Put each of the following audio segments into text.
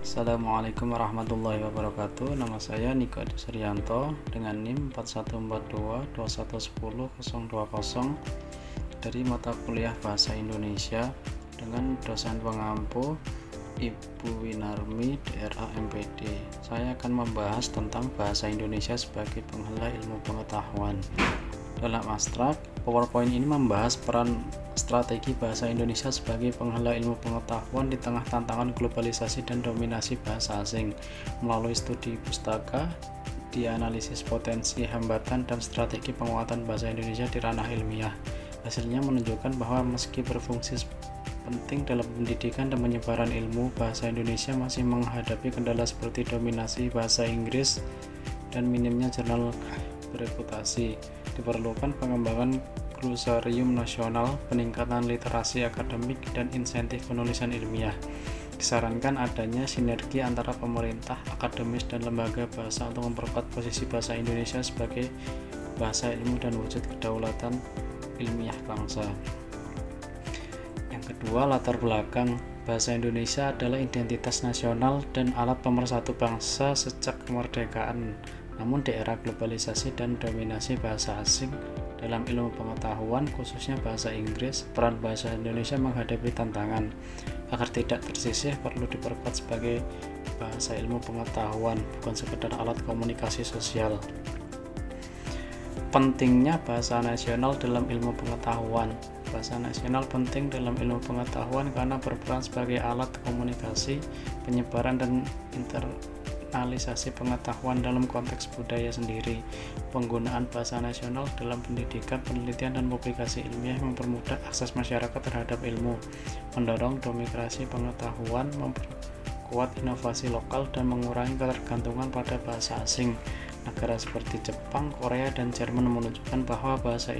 Assalamualaikum warahmatullahi wabarakatuh. Nama saya Niko Adi Suryanto dengan NIM 4142211020 dari mata kuliah Bahasa Indonesia dengan dosen pengampu Ibu Winarmi DRA MPD. Saya akan membahas tentang bahasa Indonesia sebagai penghala ilmu pengetahuan. Dalam abstrak, PowerPoint ini membahas peran strategi bahasa Indonesia sebagai penghala ilmu pengetahuan di tengah tantangan globalisasi dan dominasi bahasa asing. Melalui studi pustaka, dianalisis potensi, hambatan, dan strategi penguatan bahasa Indonesia di ranah ilmiah. Hasilnya menunjukkan bahwa meski berfungsi penting dalam pendidikan dan penyebaran ilmu, bahasa Indonesia masih menghadapi kendala seperti dominasi bahasa Inggris dan minimnya jurnal bereputasi. Diperlukan pengembangan glosarium nasional, peningkatan literasi akademik, dan insentif penulisan ilmiah. Disarankan adanya sinergi antara pemerintah, akademis, dan lembaga bahasa untuk memperkuat posisi bahasa Indonesia sebagai bahasa ilmu dan wujud kedaulatan ilmiah bangsa. Yang kedua, latar belakang bahasa Indonesia adalah identitas nasional dan alat pemersatu bangsa sejak kemerdekaan. Namun di era globalisasi dan dominasi bahasa asing dalam ilmu pengetahuan, khususnya bahasa Inggris, peran bahasa Indonesia menghadapi tantangan. Agar tidak tersisih, perlu diperkuat sebagai bahasa ilmu pengetahuan, bukan sekedar alat komunikasi sosial. Pentingnya bahasa nasional dalam ilmu pengetahuan. Bahasa nasional penting dalam ilmu pengetahuan karena berperan sebagai alat komunikasi, penyebaran, dan internalisasi pengetahuan dalam konteks budaya sendiri. Penggunaan bahasa nasional dalam pendidikan, penelitian, dan publikasi ilmiah mempermudah akses masyarakat terhadap ilmu, mendorong demokrasi pengetahuan, memperkuat inovasi lokal, dan mengurangi ketergantungan pada bahasa asing. Negara seperti Jepang, Korea, dan Jerman menunjukkan bahwa bahasa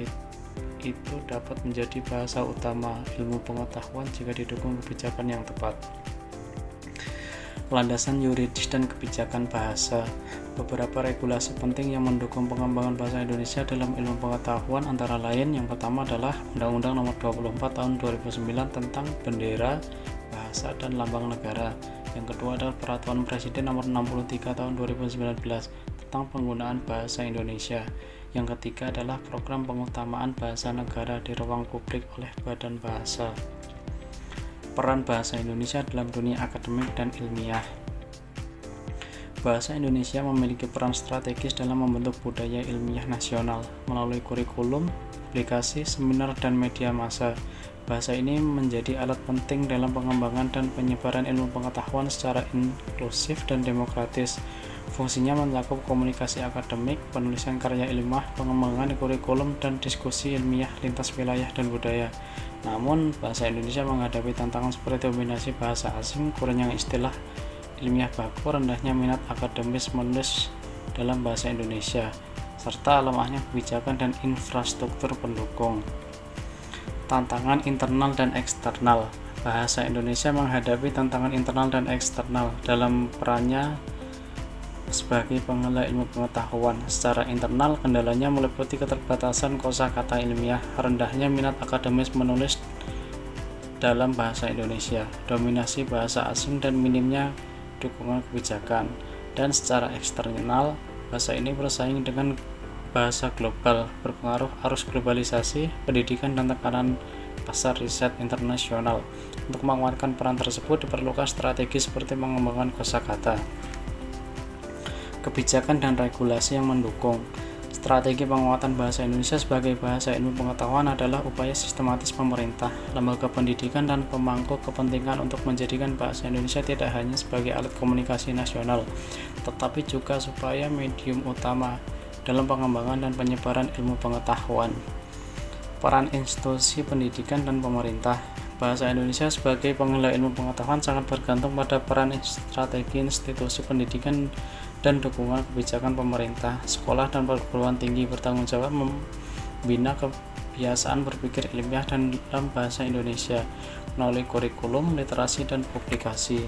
itu dapat menjadi bahasa utama ilmu pengetahuan jika didukung kebijakan yang tepat. Landasan yuridis dan kebijakan bahasa. Beberapa regulasi penting yang mendukung pengembangan bahasa Indonesia dalam ilmu pengetahuan antara lain, yang pertama adalah Undang-Undang Nomor 24 Tahun 2009 tentang Bendera, Bahasa, dan Lambang Negara. Yang kedua adalah Peraturan Presiden Nomor 63 Tahun 2019 tentang penggunaan bahasa Indonesia. Yang ketiga adalah Program Pengutamaan Bahasa Negara di Ruang Publik oleh Badan Bahasa. Peran bahasa Indonesia dalam dunia akademik dan ilmiah. Bahasa Indonesia memiliki peran strategis dalam membentuk budaya ilmiah nasional melalui kurikulum, publikasi, seminar, dan media massa. Bahasa ini menjadi alat penting dalam pengembangan dan penyebaran ilmu pengetahuan secara inklusif dan demokratis. Fungsinya mencakup komunikasi akademik, penulisan karya ilmiah, pengembangan kurikulum, dan diskusi ilmiah lintas wilayah dan budaya. Namun, bahasa Indonesia menghadapi tantangan seperti dominasi bahasa asing, kurangnya istilah ilmiah baku, rendahnya minat akademis menulis dalam bahasa Indonesia, serta lemahnya kebijakan dan infrastruktur pendukung. Tantangan internal dan eksternal. Bahasa Indonesia menghadapi tantangan internal dan eksternal dalam perannya sebagai penghala ilmu pengetahuan. Secara internal, kendalanya meliputi keterbatasan kosakata ilmiah, rendahnya minat akademis menulis dalam bahasa Indonesia, dominasi bahasa asing, dan minimnya dukungan kebijakan. Dan secara eksternal, bahasa ini bersaing dengan bahasa global, berpengaruh arus globalisasi, pendidikan, dan tekanan pasar riset internasional. Untuk menguatkan peran tersebut, diperlukan strategi seperti mengembangkan kosakata, kebijakan, dan regulasi yang mendukung. Strategi penguatan bahasa Indonesia sebagai bahasa ilmu pengetahuan adalah upaya sistematis pemerintah, lembaga pendidikan, dan pemangku kepentingan untuk menjadikan bahasa Indonesia tidak hanya sebagai alat komunikasi nasional, tetapi juga supaya medium utama dalam pengembangan dan penyebaran ilmu pengetahuan. Peran institusi pendidikan dan pemerintah. Bahasa Indonesia sebagai penghala ilmu pengetahuan sangat bergantung pada peran strategi institusi pendidikan dan dukungan kebijakan pemerintah. Sekolah dan perguruan tinggi bertanggung jawab membina kebiasaan berpikir ilmiah dan dalam bahasa Indonesia melalui kurikulum, literasi, dan publikasi.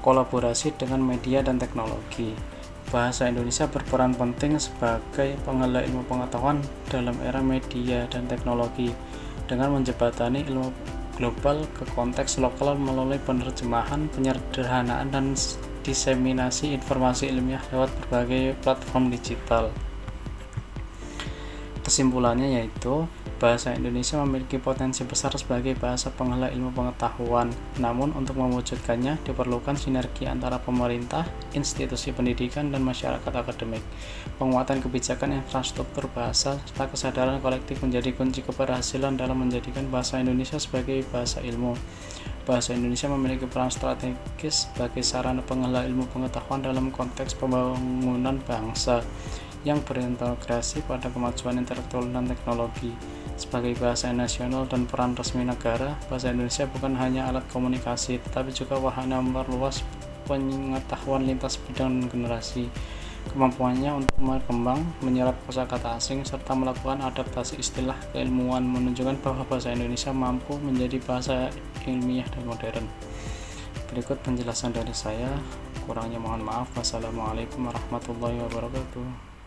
Kolaborasi dengan media dan teknologi. Bahasa Indonesia berperan penting sebagai penghala ilmu pengetahuan dalam era media dan teknologi dengan menjembatani ilmu global ke konteks lokal melalui penerjemahan, penyederhanaan, dan diseminasi informasi ilmiah lewat berbagai platform digital. Kesimpulannya yaitu, bahasa Indonesia memiliki potensi besar sebagai bahasa penghala ilmu pengetahuan. Namun, untuk mewujudkannya diperlukan sinergi antara pemerintah, institusi pendidikan, dan masyarakat akademik. Penguatan kebijakan infrastruktur bahasa serta kesadaran kolektif menjadi kunci keberhasilan dalam menjadikan bahasa Indonesia sebagai bahasa ilmu. Bahasa Indonesia memiliki peran strategis sebagai sarana penghala ilmu pengetahuan dalam konteks pembangunan bangsa yang berintegrasi pada kemajuan intelektual dan teknologi. Sebagai bahasa nasional dan peran resmi negara, bahasa Indonesia bukan hanya alat komunikasi, tetapi juga wahana memperluas pengetahuan lintas bidang dan generasi. Kemampuannya untuk berkembang, menyerap kosakata asing, serta melakukan adaptasi istilah keilmuan menunjukkan bahwa bahasa Indonesia mampu menjadi bahasa ilmiah dan modern. Berikut penjelasan dari saya, kurangnya mohon maaf. Wassalamualaikum warahmatullahi wabarakatuh.